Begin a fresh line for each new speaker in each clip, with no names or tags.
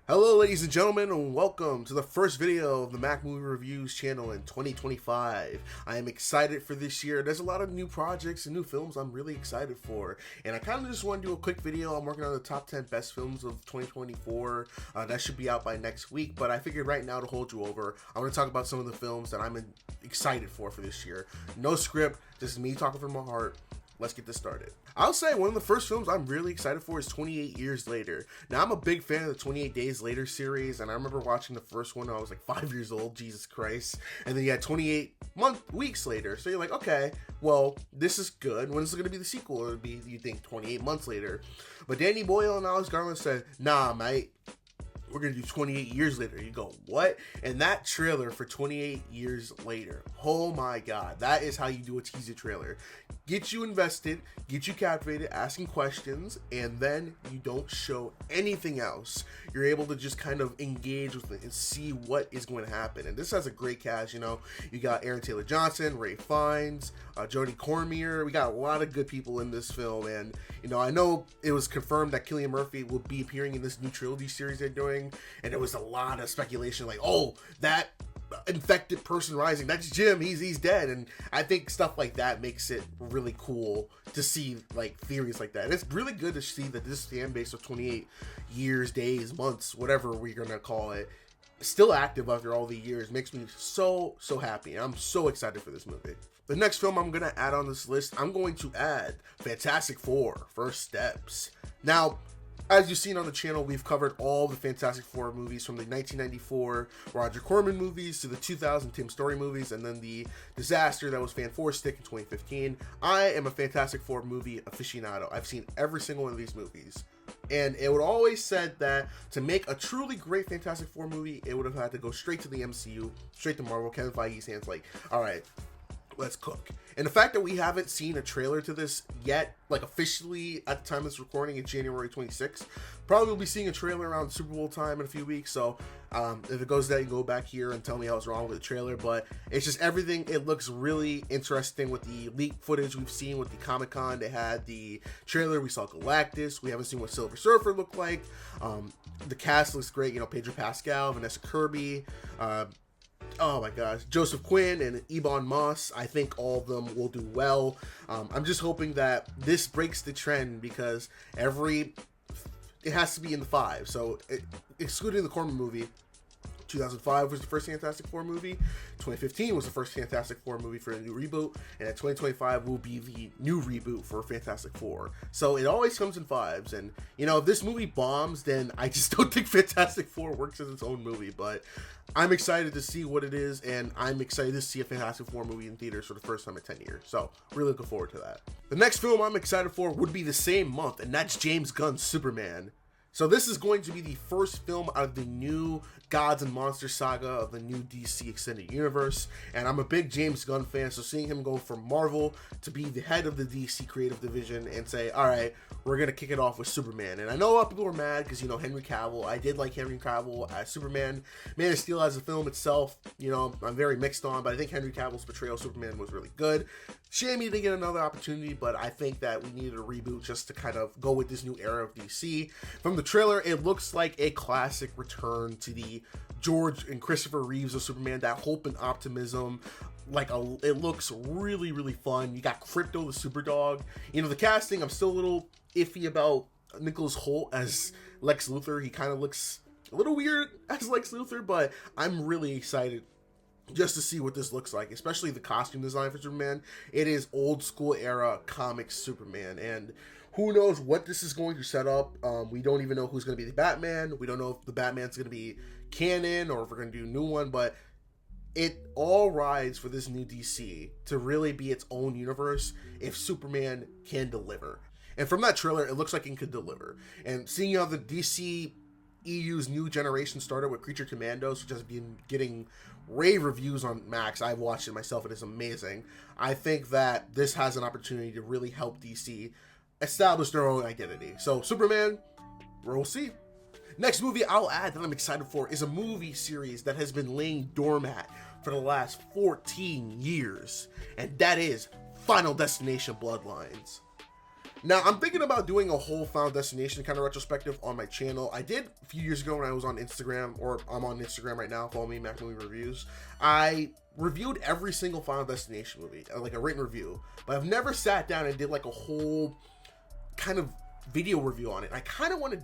Hello ladies and gentlemen, and welcome to the first video of the Mac Movie Reviews channel in 2025. I am excited for this year. There's a lot of new projects and new films I'm really excited for, and I kind of just want to do a quick video. I'm working on the top 10 best films of 2024. That should be out by next week, but I figured right now to hold you over, I want to talk about some of the films that I'm excited for this year. No script, just me talking from my heart. Let's get this started. I'll say one of the first films I'm really excited for is 28 Years Later. Now, I'm a big fan of the 28 Days Later series, and I remember watching the first one when I was like 5 years old, Jesus Christ. And then you had 28 weeks later. So you're like, okay, well, this is good. When is it going to be the sequel? It would be, you think, 28 months later. But Danny Boyle and Alex Garland said, nah, mate. We're going to do 28 years later. You go, what? And that trailer for 28 years later, oh my God, that is how you do a teaser trailer. Get you invested, get you captivated, asking questions, and then you don't show anything else. You're able to just kind of engage with it and see what is going to happen. And this has a great cast, you know. You got Aaron Taylor Johnson, Ralph Fiennes, Jodie Cormier. We got a lot of good people in this film. And, you know, I know it was confirmed that Cillian Murphy will be appearing in this new trilogy series they're doing. And there was a lot of speculation like, oh, that infected person rising, that's Jim, he's dead. And I think stuff like that makes it really cool to see like theories like that. And it's really good to see that this fan base of 28 years, days, months, whatever we're gonna call it, still active after all the years. Makes me so happy. I'm so excited for this movie. The next film I'm gonna add on this list, I'm going to add Fantastic Four: First Steps. Now, as you've seen on the channel, we've covered all the Fantastic Four movies, from the 1994 Roger Corman movies to the 2000 Tim Story movies, and then the disaster that was Fan4Stick in 2015. I am a Fantastic Four movie aficionado. I've seen every single one of these movies. And it would always said that to make a truly great Fantastic Four movie, it would have had to go straight to the MCU, straight to Marvel. Kevin Feige's hands like, all right, let's cook. And the fact that we haven't seen a trailer to this yet, like officially at the time of this recording in January 26th, probably will be seeing a trailer around Super Bowl time in a few weeks. So if it goes there, you can go back here and tell me I was wrong with the trailer. But it's just everything. It looks really interesting with the leaked footage we've seen with the Comic-Con. They had the trailer. We saw Galactus. We haven't seen what Silver Surfer looked like. The cast looks great. You know, Pedro Pascal, Vanessa Kirby, oh my gosh, Joseph Quinn and Ebon Moss. I think all of them will do well. I'm just hoping that this breaks the trend, because it has to be in the 5. So excluding the Corman movie, 2005 was the first Fantastic Four movie. 2015 was the first Fantastic Four movie for a new reboot. And at 2025 will be the new reboot for Fantastic Four. So it always comes in 5s. And, you know, if this movie bombs, then I just don't think Fantastic Four works as its own movie. But I'm excited to see what it is. And I'm excited to see a Fantastic Four movie in theaters for the first time in 10 years. So really looking forward to that. The next film I'm excited for would be the same month. And that's James Gunn's Superman. So this is going to be the first film out of the new Gods and Monsters saga of the new DC Extended Universe. And I'm a big James Gunn fan, so seeing him go from Marvel to be the head of the DC Creative Division and say, all right, we're going to kick it off with Superman. And I know a lot of people are mad because, you know, Henry Cavill. I did like Henry Cavill as Superman. Man of Steel as a film itself, you know, I'm very mixed on, but I think Henry Cavill's portrayal of Superman was really good. Shame he didn't get another opportunity, but I think that we needed a reboot just to kind of go with this new era of DC. From the trailer, it looks like a classic return to the George and Christopher Reeves of Superman, that hope and optimism. It looks really fun. You got Krypto the Superdog. You know, the casting, I'm still a little iffy about Nicholas Hoult as Lex Luthor. He kind of looks a little weird as Lex Luthor, but I'm really excited just to see what this looks like, especially the costume design for Superman. It is old school era comics Superman, and who knows what this is going to set up. We don't even know who's going to be the Batman. We don't know if the Batman's going to be canon or if we're going to do a new one, but it all rides for this new DC to really be its own universe if Superman can deliver. And from that trailer, it looks like it could deliver. And seeing how the DC EU's new generation started with Creature Commandos, which has been getting rave reviews on Max. I've watched it myself. It is amazing. I think that this has an opportunity to really help DC establish their own identity. So Superman, we'll see. Next movie I'll add that I'm excited for is a movie series that has been laying doormat for the last 14 years. And that is Final Destination Bloodlines. Now, I'm thinking about doing a whole Final Destination kind of retrospective on my channel. I did a few years ago when I was on Instagram, or I'm on Instagram right now, follow me, Mac Movie Reviews. I reviewed every single Final Destination movie, like a written review, but I've never sat down and did like a whole kind of video review on it. I kind of want to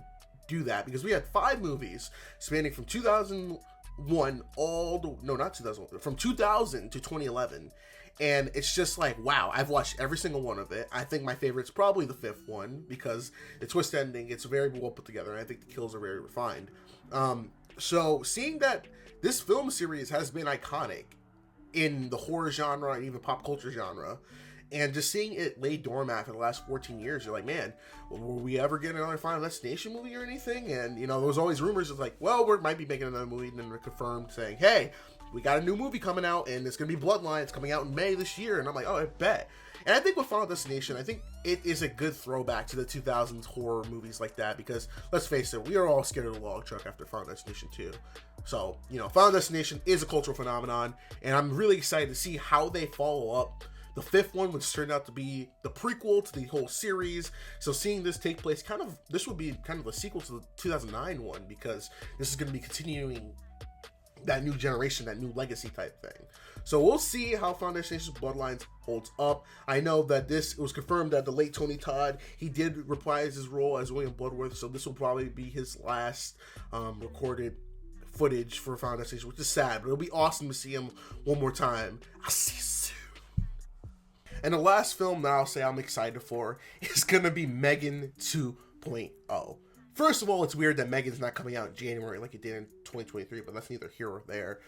do that because we had 5 movies spanning from 2001 from 2000 to 2011. And it's just like, wow, I've watched every single one of it. I think my favorite's probably the 5th one because the twist ending, it's very well put together, and I think the kills are very refined. So seeing that this film series has been iconic in the horror genre and even pop culture genre, and just seeing it lay doormat for the last 14 years, you're like, man, will we ever get another Final Destination movie or anything? And, you know, there was always rumors of like, well, we might be making another movie, and then they're confirmed saying, hey, we got a new movie coming out, and it's going to be Bloodline. It's coming out in May this year. And I'm like, oh, I bet. And I think with Final Destination, I think it is a good throwback to the 2000s horror movies like that, because let's face it, we are all scared of the log truck after Final Destination 2. So, you know, Final Destination is a cultural phenomenon, and I'm really excited to see how they follow up the 5th one, which turned out to be the prequel to the whole series. So seeing this take place, this would be kind of a sequel to the 2009 one, because this is going to be continuing that new generation, that new legacy type thing. So we'll see how Final Destination Bloodlines holds up. I know that it was confirmed that the late Tony Todd, he did reprise his role as William Bloodworth, so this will probably be his last recorded footage for Final Destination, which is sad, but it'll be awesome to see him one more time. I'll see you soon. And the last film that I'll say I'm excited for is gonna be Megan 2.0. First of all, it's weird that Megan's not coming out in January like it did in 2023, but that's neither here or there.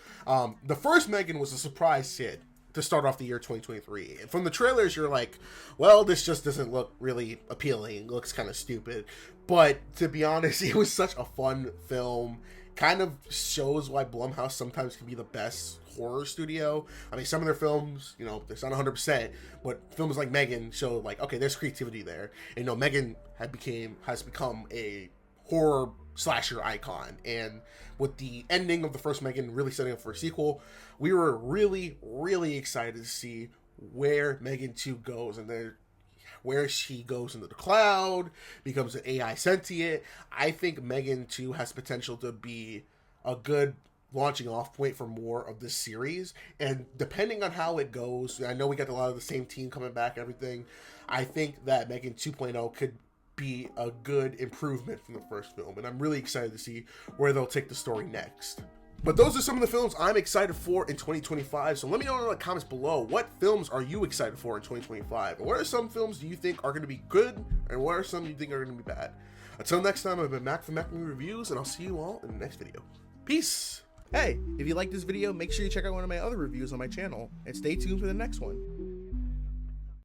The first Megan was a surprise hit to start off the year 2023. And from the trailers, you're like, well, this just doesn't look really appealing. It looks kind of stupid. But to be honest, it was such a fun film. Kind of shows why Blumhouse sometimes can be the best horror studio. I mean, some of their films, you know, it's not 100%, but films like Megan show like, okay, there's creativity there. And, you know, Megan has become a horror slasher icon, and with the ending of the first Megan really setting up for a sequel, we were really excited to see where Megan 2 goes, and then where she goes into the cloud, becomes an AI sentient. I think Megan 2 has potential to be a good launching off point for more of this series, and depending on how it goes, I know we got a lot of the same team coming back, everything, I think that Megan 2.0 could be a good improvement from the first film, and I'm really excited to see where they'll take the story next. But those are some of the films I'm excited for in 2025, so let me know in the comments below, what films are you excited for in 2025? And what are some films do you think are going to be good, and what are some you think are going to be bad? Until next time, I've been Mac from Mac Movie Reviews, and I'll see you all in the next video. Peace! Hey, if you like this video, make sure you check out one of my other reviews on my channel, and stay tuned for the next one.